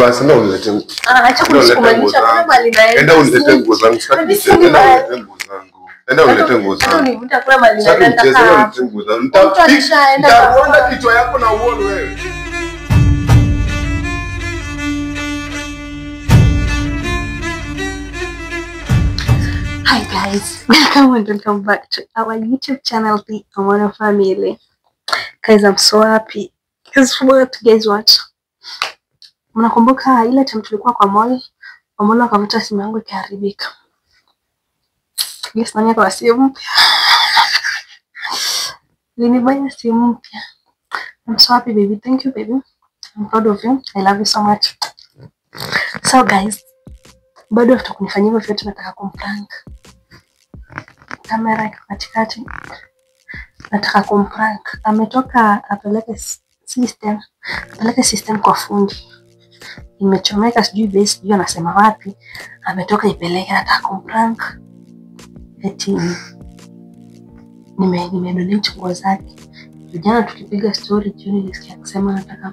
Basi ndio uniletee nguo. Acha kunikumanisha kwa mali naenda. Enda uniletee nguo zangu. Enda uniletee nguo zangu. Hata univuta kwa mali naenda. Uniletee nguo zangu. Nitakuona kichwa yako na uone wewe. Hi guys, welcome back to our YouTube channel, The Omolo Family. Guys, I'm so happy. Guess what? Mnakumbuka ile time tulikuwa kwa mall, Omolo akavuta simu yangu ikaharibika. Yes, nani kwa simu mpya? Nilibaya simu mpya. I'm so happy, baby. Thank you, baby. I'm proud of you. I love you so much. So guys, bado tutakunifanyia hivyo vitu, nataka kumprank. Kamera iko katikati. Nataka kumprank. Ametoka apeleke system kwa fundi. Imechomeka sijui base, sijui anasema wapi. Ametoka ipeleke, nataka kumprank. Eti nimedonate nguo zake. Jana tukipiga story jioni nilisikia akisema nataka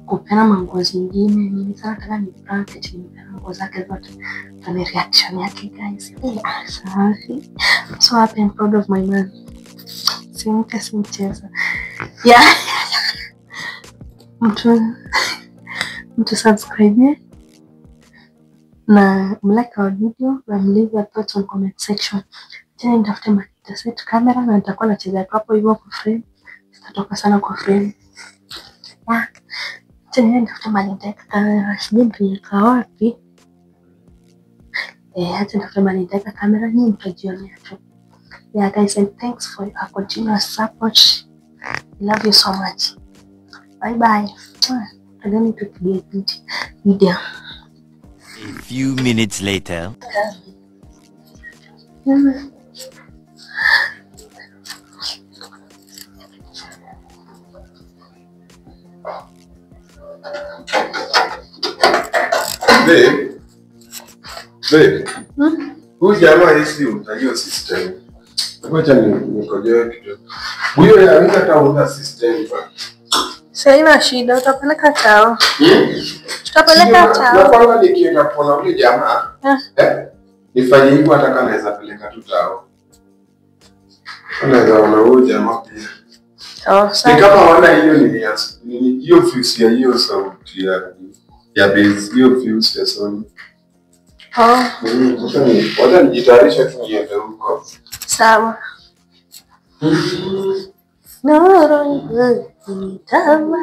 kupeana manguo zingine. Mimi sana nataka ni prank eti nipeane nguo zake zote. Tani reaction yake guys. Sorry. So happy and proud of my man. Simcheza. Yeah. Mtu subscribe na like our video na leave your thoughts on comment section. Tena nitafute makita set camera na nitakuwa nacheza hapo hivyo kwa frame. Sitatoka sana kwa frame. Tena nitafute makita camera sijui wapi. Hata nitafute makita camera ni mtajionea tu. Yeah guys, and thanks for your continuous support. I love you so much. Bye bye. I don't need to create video. A few minutes later. Babe. Huyu jamaa hisi utajua system. Ngoja nikojoe kidogo. Huyo anaweza taunda system pa. Sasa ina shida, utapeleka chao. Tutapeleka chao. Na kwanza nikienda kuona yule jamaa. Nifanye hivyo hata kama naweza peleka tu chao. Unaweza ona huyo jamaa pia. Ni kama wana hiyo ni hiyo fuse ya hiyo sauti ya base, hiyo fuse ya Sony. Wacha nijitayarisha tu niende huko. Sawa. Noro nitamagiza.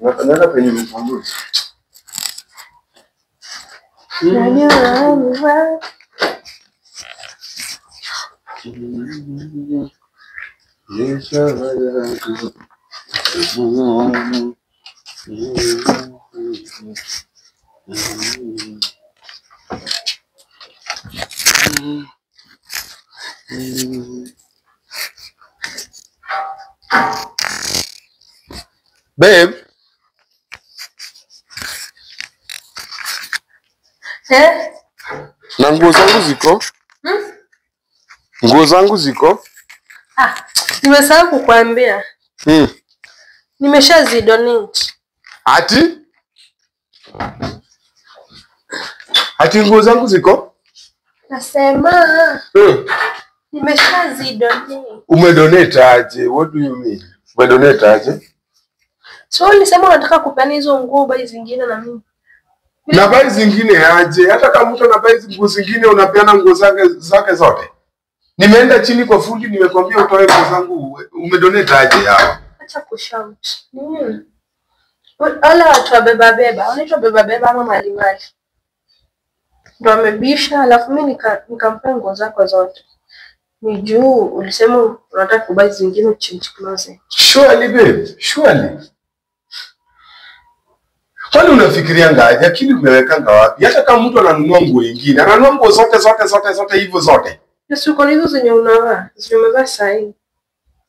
Nafanya penye mfungu. Babe. Na nguo zangu ziko? Nguo zangu ziko? Nimesahau kukuambia. Nimeshazidonate. Ati nguo zangu ziko? Nasema. Nimeshazidonate. Umedonate aje? What do you mean? Umedonate aje? So ulisema unataka kupeana hizo nguo bai zingine na mimi. Na bai zingine aje? Hata kama mtu anabai nguo zingine unapeana nguo zake zote. Nimeenda chini kwa fundi nimekwambia utoe nguo zangu, umedonate aje hao? Acha kushout. Wala watu wabeba. Wanaitwa beba ama mali. Ndio amebisha alafu mimi nikampa nguo zako zote. Ni juu ulisema unataka kubai zingine change closet. Surely babe, surely. Kwani unafikiria ngaje? Akili umeweka ngapi? Hata kama mtu ananunua nguo nyingine, ananunua nguo zote hivyo zote. Yesu kwa hizo zenye unavaa, zimevaa sahi.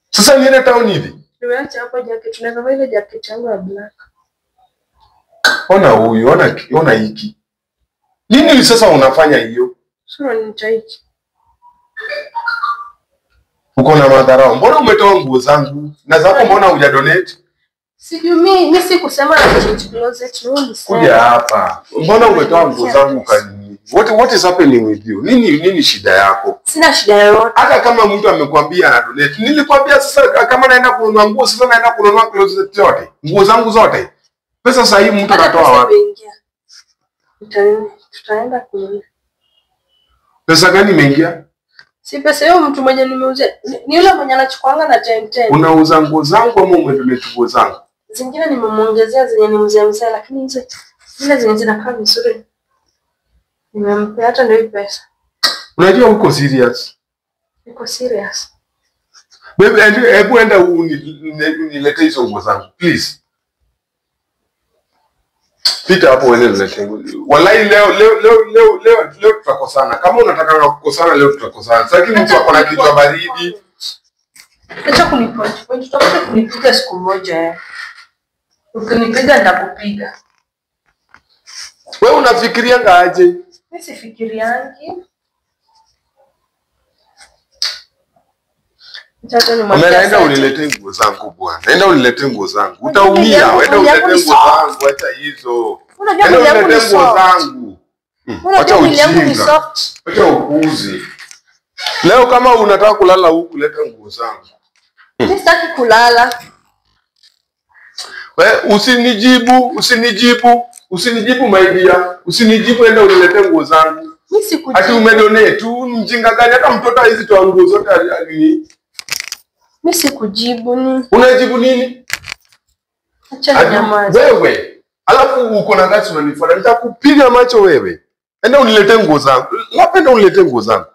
Sasa niende town hivi. Nimeacha hapo jacket, tunavaa ile jacket yangu ya black. Ona huyu, ona hiki. Nini sasa unafanya hiyo? Sura ni taiki. Uko na madharau. Mbona umetoa nguo zangu? Na zako mbona hujadonate? Sijui mimi si kusema na change closet ni Kuja hapa. Mbona umetoa nguo zangu kanini? What is happening with you? Nini shida yako? Sina shida yoyote. Hata kama mtu amekwambia ana donate, nilikwambia sasa kama naenda kununua nguo, sasa naenda kununua closet zote. Nguo zangu zote. Pesa sasa hii mtu anatoa wapi? Tutaenda kununua. Pesa gani imeingia? Si pesa hiyo mtu mwenye nimeuzia. Ni yule mwenye anachukuanga na 10. Unauza nguo zangu ama umedonate nguo zangu? Zingine nimemuongezea zenye ni mzee lakini hizo zile zenye zinakaa vizuri. Nimempea hata ndio pesa. Unajua uko serious? Niko serious. Baby, hebu enda uniletee hizo nguo zangu, please. Pita hapo wewe niletee nguo. Wallahi leo tutakosana. Kama unataka kukosana leo tutakosana. Sasa mtu ako na kichwa baridi. Acha kunipoint. Tutakuja kunipiga siku moja. Ukinipiga nitakupiga. Wewe unafikiria ngaje? Mimi sifikiriangi. Umeenda uniletee nguo zangu bwana. Nenda uniletee nguo zangu. Utaumia. Wenda uniletee nguo zangu, acha hizo. Unajua mwili yangu ni nguo zangu. Unajua mwili yangu ni soft. Acha upuuzi. Leo kama unataka kulala huku leta nguo zangu. Mimi sitaki kulala. Wewe usinijibu my dear. Usinijibu, enda uniletee nguo zangu. Mimi sikujibu. Ati umedonate tu mjinga gani? Hata mtoto hizi toa nguo zote alini. Mimi sikujibu ni. Unajibu nini? Acha nyamaza. Wewe. Alafu uko na gasi unanifuata. Nitakupiga macho wewe. Enda uniletee nguo zangu. Napenda uniletee nguo zangu.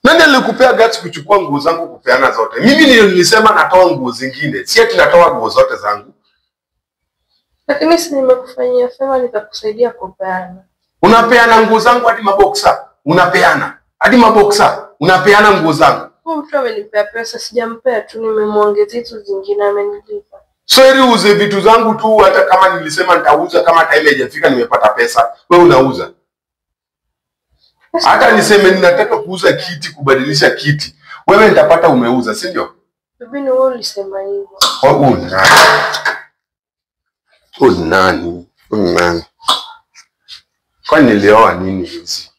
Nani alikupea gati kuchukua nguo zangu kupeana zote? Mimi nilisema natoa nguo zingine. Si eti natoa nguo zote zangu. Lakini si nimekufanyia favor nikakusaidia kupeana. Unapeana nguo zangu hadi maboxer. Unapeana. Hadi maboxer. Unapeana nguo zangu. Huyu mtu amenipea pesa, sijampea tu, nimemuongezea hizo zingine amenilipa. So ili uze vitu zangu tu, hata kama nilisema nitauza, kama time haijafika nimepata pesa, wewe unauza. Hata niseme ninataka kuuza kiti, kubadilisha kiti, wewe nitapata umeuza, si ndio? Bibi ni wewe ulisema hivyo. Nani? Kwa nilioa nini hizi?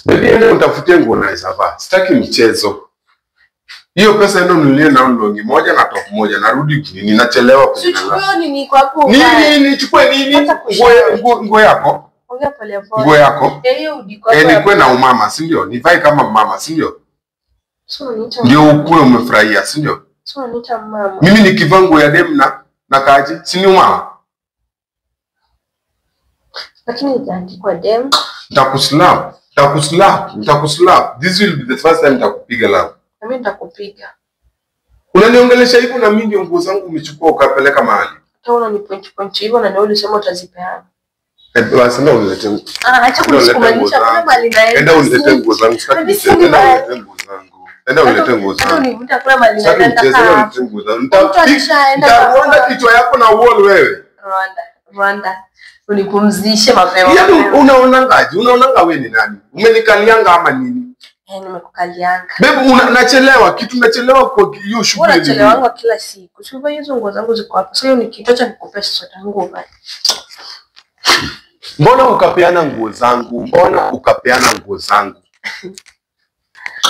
Baby, enda utafutie nguo na isava. Sitaki mchezo. Hiyo pesa endo nilie na longi moja na top moja, narudi ninachelewa kuja. Chukua nini kwako? Nini chukue nini? Nguo yako? Ongea pale hapo. Nguo yako? Hiyo udiko. Nikwe na umama, si ndio? Nivae kama mama, si ndio? So niita. Ndio ukue umefurahia, si ndio? So niita mama. Mimi nikivaa nguo ya dem na kaje? Si ni umama? Lakini itaandikwa dem. Nitakuslap. This will be the first time nitakupiga leo. Na mimi nitakupiga. Unaniongelesha hivyo na mimi ndio nguo zangu umechukua ukapeleka mahali. Hata unanipoint hivyo na ndio ulisema utazipeana. Basi ndio uniletee. Acha kunisukumanisha kama mali naenda. Enda uniletee nguo zangu. Enda uniletee nguo zangu. Univuta kula mali naenda. Nitakuonda kichwa yako na wall wewe. Rwanda. Unipumzishe mapema. Yaani unaonangaje? Unaonanga wewe ni nani? Umenikalianga ama nini? Nimekukalianga. Babe, unachelewa. Kitu nachelewa kwa hiyo shughuli. Unachelewa kila siku. Sio hizo nguo zangu ziko hapa. Sio ni kitu cha nikupea sote nguo bali. Mbona ukapeana nguo zangu?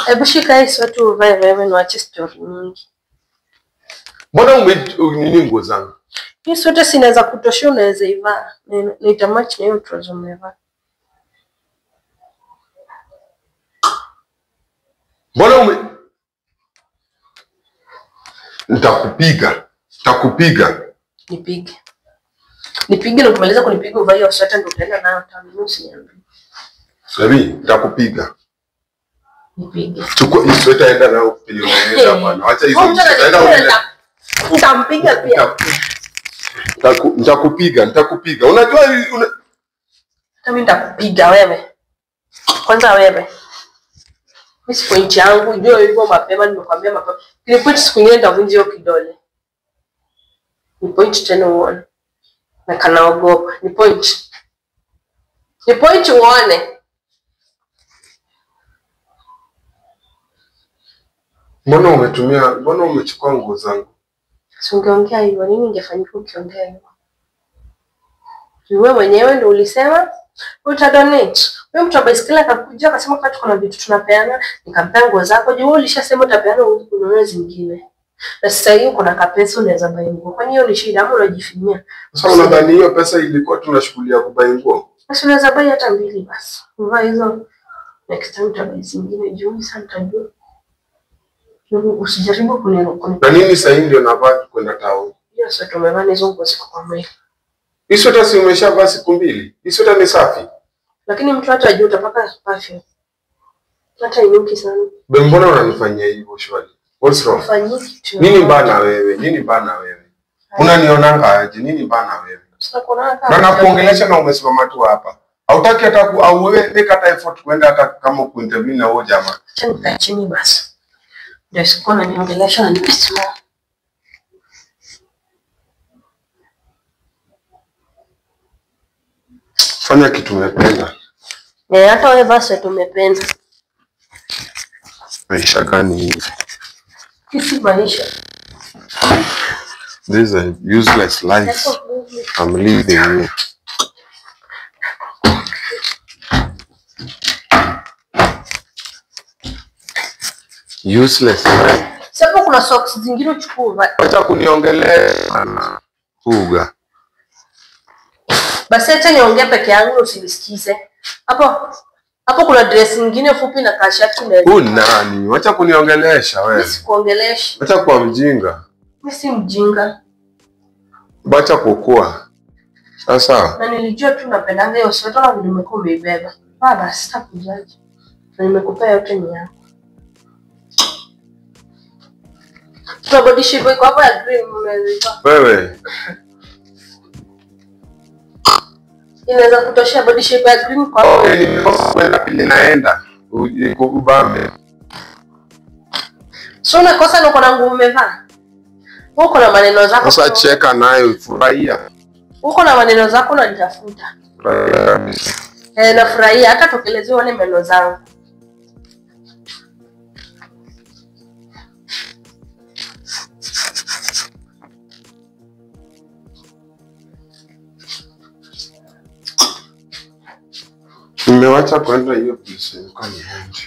Hebu shika hii sote uvae wewe na acha story nyingi. Mbona nini nguo zangu? Hii sote sinaweza kutoshia, unaweza ivaa. Nitamatch na hiyo trouser umevaa. Mbona nitakupiga. Nipige na kumaliza kunipiga uvae hiyo sote ndio utaenda nayo tamu usiniambie. Sabi, nitakupiga. Nipige. Chukua hii sote enda nayo pili unaenda bwana. Acha hizo. Nitampiga pia. Nitakupiga. Unajua mimi nitakupiga wewe. Kwanza wewe. Mimi point yangu ndio hivyo mapema nimekwambia mapema. Ile point siku nyingine nitavunja hiyo kidole. Ni point tena uone. Na kanaogopa. Ni point. Ni point uone. Mbona umechukua nguo zangu? Si ungeongea hivyo, nini ingefanyika ukiongea hivyo? Wewe mwenyewe ndio ulisema utadonate. Wewe mtu wa baiskeli akakuja akasema kwa tuko na vitu tunapeana, nikampea nguo zako. Je, wewe ulishasema utapeana ununue zingine. Na sasa hiyo kuna kapesa unaweza buy nguo. Kwani hiyo ni shida ama unajifinyia? Sasa unadhani hiyo pesa ilikuwa tunashughulia kubuy nguo? Basi unaweza buy hata 2 basi. Uvaa hizo next time utabuy zingine juu sana tajua. Usijaribu kuniruka. Na nini sasa ndio navaa kwenda town? Hiyo sasa tumevaa hizo nguo ziko kwa mwili. Hizo hata si umeshavaa siku 2. Hizo hata ni safi. Lakini mtu hata ajue utapaka perfume. Hata inuki sana. Mbona unanifanyia hivyo shwali? What's wrong? Nini bana wewe? Unanionanga aje? Nini bana wewe? Na nakuongelesha na umesimama tu hapa. Hautaki hata au wewe make hata effort kwenda hata kama kuinterview na wewe jamaa. Acha chini basi. Ndio siko na niongelesha na nimesimama. Fanya kitu umependa. Hata wewe basi tumependa. Maisha gani hivi? Kisi maisha. This is a useless life I'm living here. Useless life. Sasa kuna socks zingine uchukue. Acha kuniongelea na kuga. Basi acha niongee peke yangu usinisikize. Hapo kuna dress nyingine fupi na kashati na. Nani? Acha kuniongelesha wewe. Mimi sikuongelesha. Acha kuwa mjinga. Mimi si mjinga. Acha kukua. Sasa. Na nilijua tu napendanga hiyo sweta na nimekuwa umeibeba. Baba sitakujaji. Na nimekupea yote ni yako. Body shape iko hapa ya green mmeiva. Wewe. Inaweza kutoshia body shape ya green kwa hapo. Ninaenda. Ubambe. So unakosa na uko na nguo umevaa. Uko na maneno zako. Sasa cheka nayo furahia. Uko na maneno zako na nitafuta. Nafurahia hata tokelezea wale maneno zangu. Nimewacha kwenda hiyo place kwa niende.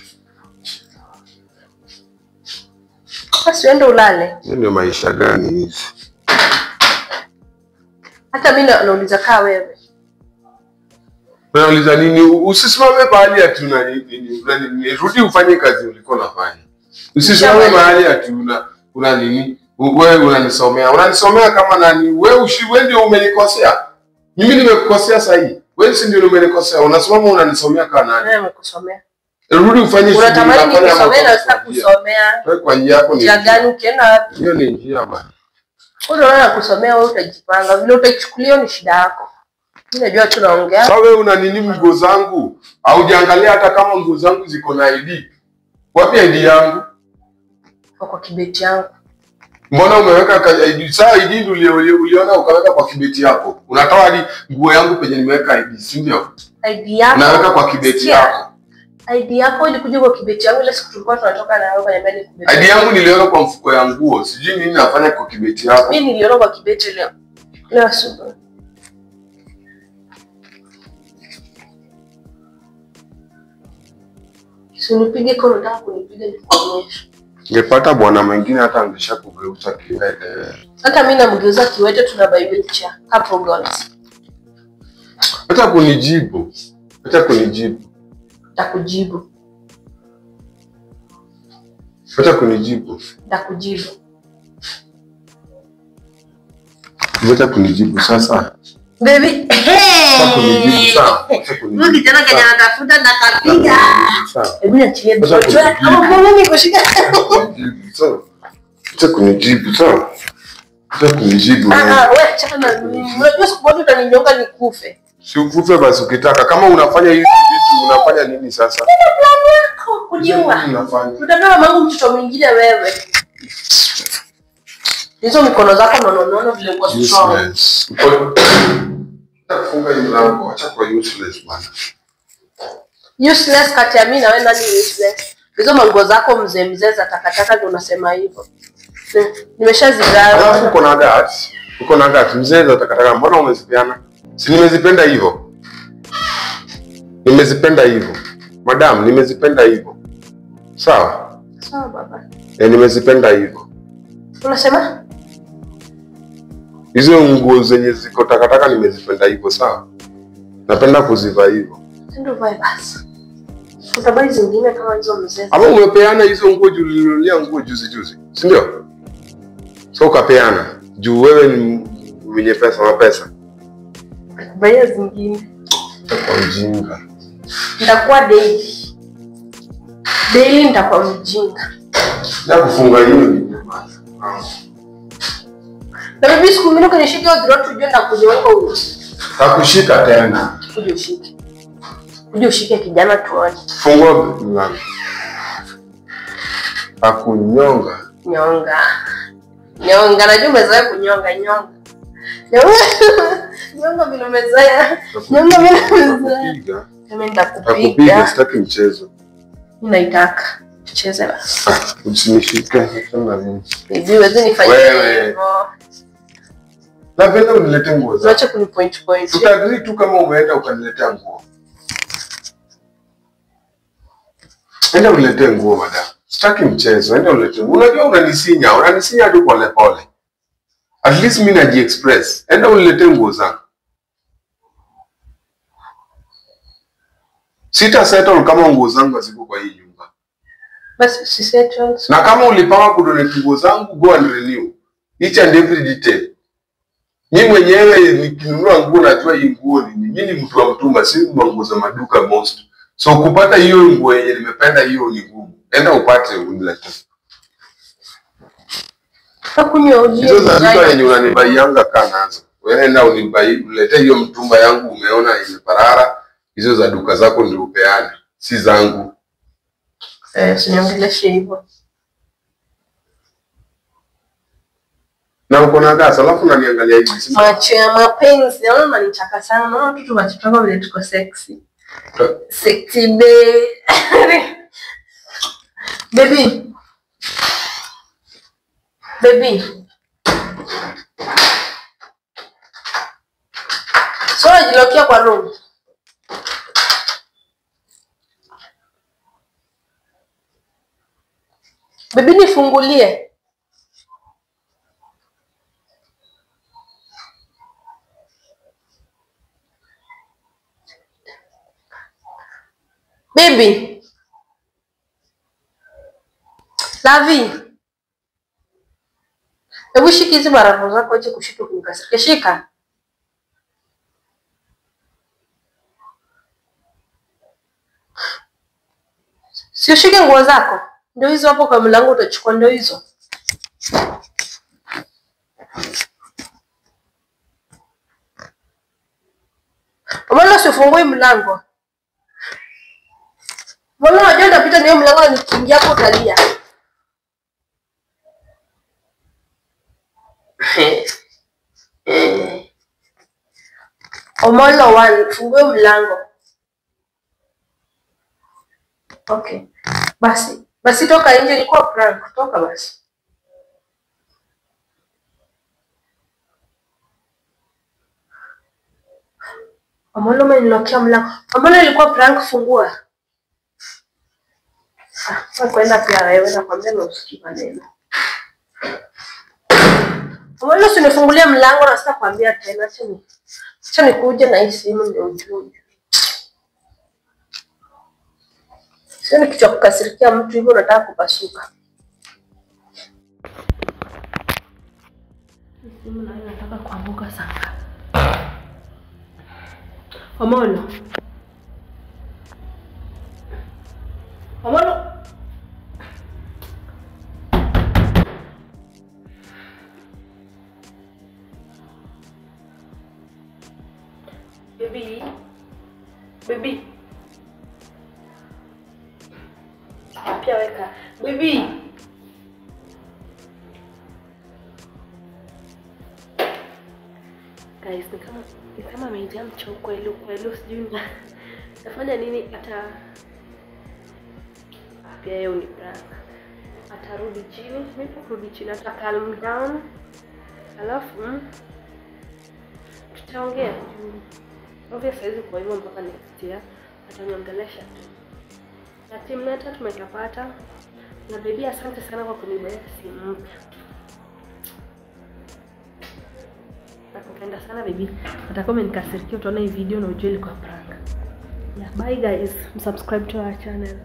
Basi uende ulale. Ndio maisha gani hizi? Hata mimi nauliza kaa wewe. Unauliza nini? Usisimame mahali ati nini? Rudi ufanye kazi ulikuwa unafanya. Usisimame mahali ati una nini? Wewe unanisomea. Unanisomea kama nani? Wewe ndio umenikosea. Mimi nimekukosea sahihi. Wewe si ndio umenikosea. Unasimama unanisomea kama nani? Mimi nimekusomea. Rudi ufanye shughuli. Unatamani nikusomee na sasa kusomea. Wewe kwa njia yako ni. Njia gani ukienda wapi? Hiyo ni njia bana. Unaona kusomea wewe utajipanga. Vile utachukulia ni shida yako. Mimi najua tunaongea. Sasa wewe una nini nguo zangu? Haujaangalia hata kama nguo zangu ziko na ID. Wapi ID yangu? Kwa kibeti yangu. Mbona umeweka ID? Sasa ID ndio uliona ukaweka kwa kibeti yako. Unatoa hadi nguo yangu penye nimeweka ID, si ndio? ID yako. Unaweka kwa kibeti yako. ID yako ilikuja kwa kibeti yangu ile siku tulikuwa tunatoka na wewe kwenye mbele kibeti. ID yangu niliweka kwa mfuko ya nguo. Sijui nini nafanya kwa kibeti yako. Mimi niliona kwa kibeti leo. Leo asubuhi. Usinipige kwa unataka kunipiga nikuonyeshe. Ngepata bwana mwingine hata angesha kugeuza kiwete. Hata mimi namgeuza kiwete tuna Bible cha hapo girls. Hata kunijibu. Takujibu. Hata kunijibu sasa. Baby. Kunijibu sawa. Wewe kijana kanya natafuta na kapiga. Sawa. Hebu niachie mtoto. Ama mimi kushika. Sawa. Hata kunijibu sawa. Wewe chana na unajua siku moja utaninyonga nikufe. Si ukufe basi ukitaka. Kama unafanya hivi vitu unafanya nini sasa? Ndio plan yako kujiua. Utapewa mangu mtoto mwingine wewe. Hizo mikono zako nono vile uko strong. Funga hii mlango, acha kwa useless bwana. Useless kati ya mimi na wewe nani useless? Hizo manguo zako mzee za takataka ndio unasema hivyo. Nimeshazigawa. Alafu uko na gati mzee za takataka, mbona umezipeana? Si nimezipenda hivyo. Nimezipenda hivyo. Madam, nimezipenda hivyo. Sawa? Sawa baba. Nimezipenda hivyo. Unasema? Hizo nguo zenye ziko takataka nimezipenda hivyo, sawa? Napenda kuzivaa hivyo. Ndio vae basi. Utabai zingine kama hizo mzee. Ama umepeana hizo nguo juu ulinunulia nguo juzi, si ndio? So ukapeana juu wewe ni mwenye pesa. Baya zingine. Kwa mjinga. Nitakuwa daily. Daily nitakuwa mjinga. Na kufunga hiyo ni na bibi siku mimi kanishika hiyo tujue na kuziweka huko. Hakushika tena. Uje ushike kijana tuone. Fungua mlango. Akunyonga. Nyonga najua umezoea kunyonga. Nyonga vile umezoea. Kupiga. Mimi nitakupiga. Sitaki mchezo. Ninaitaka. Tucheze basi. Usinishike kama nini? Bibi wewe nifanyie hivyo. Napenda unilete nguo zako. Acha kuni point. Utagree tu kama umeenda ukaniletea nguo. Enda uniletee nguo madam. Sitaki mchezo. Enda uniletee. Unajua unanisinya tu pole. At least mimi naji express. Enda uniletee nguo zako. Sita settle kama nguo zangu haziko kwa hii nyumba. Basi si settle. Na kama ulipanga kudonate nguo zangu, go and renew. Each and every detail. Mimi mwenyewe nikinunua nguo najua hii nguo ni mimi ni mtu wa mtumba, si nguo za maduka most. So kupata hiyo nguo yenye nimependa hiyo ni ngumu. Enda upate unilete. Hakunywa ujie. Hizo za duka yenye unanibaianga kanazo. Wewe enda ulete hiyo mtumba yangu umeona imeparara. Hizo za duka zako ndio upeane, si zangu. Usiniongeleshe hivyo. Na uko na gasa, alafu unaniangalia hivi. Macho ya mapenzi, naona unanitaka sana. Naona tu tunachotaka vile tuko sexy. Sexy baby. So najilokia kwa room. Baby nifungulie. Baby. Lavi. Hebu shika hizi barafu zako acha kushika kunikasirika. Shika. Si ushike nguo zako. Ndio hizo hapo kwa mlango utachukua ndio hizo. Mbona usifungue mlango? Mbona unajua utapita ndio mlango na nikiingia hapo utalia? Omolo one, fungue mlango. Okay. Basi toka nje, ilikuwa prank. Toka basi. Omolo umenilokia mlango. Omolo ilikuwa prank, fungua. Kwenda pia wewe nakwambia na usikii maneno. Omolo usinifungulie mlango na sasa kwambia tena acha nikuje na hii simu ndio ujue. Sio ni kitu kukasirikia mtu hivyo unataka kupasuka. Simu nayo nataka kuanguka sana. Omolo. Baby. Pia weka. Baby. guys, ni kama amejaa mcho kweli sijui nafanya nini hata pia yeye ni prank. Atarudi chini, mimi kurudi chini ata calm down. Alafu tutaongea. Obviously hizo kwa hivyo mpaka next year ataniongelesha tu. Na team neta tumekapata. Na baby asante sana kwa kunibeba simu. Nakupenda sana baby. Hata kama nikasirikia utaona hii video na ujue ilikuwa prank. Yeah, bye guys. Subscribe to our channel.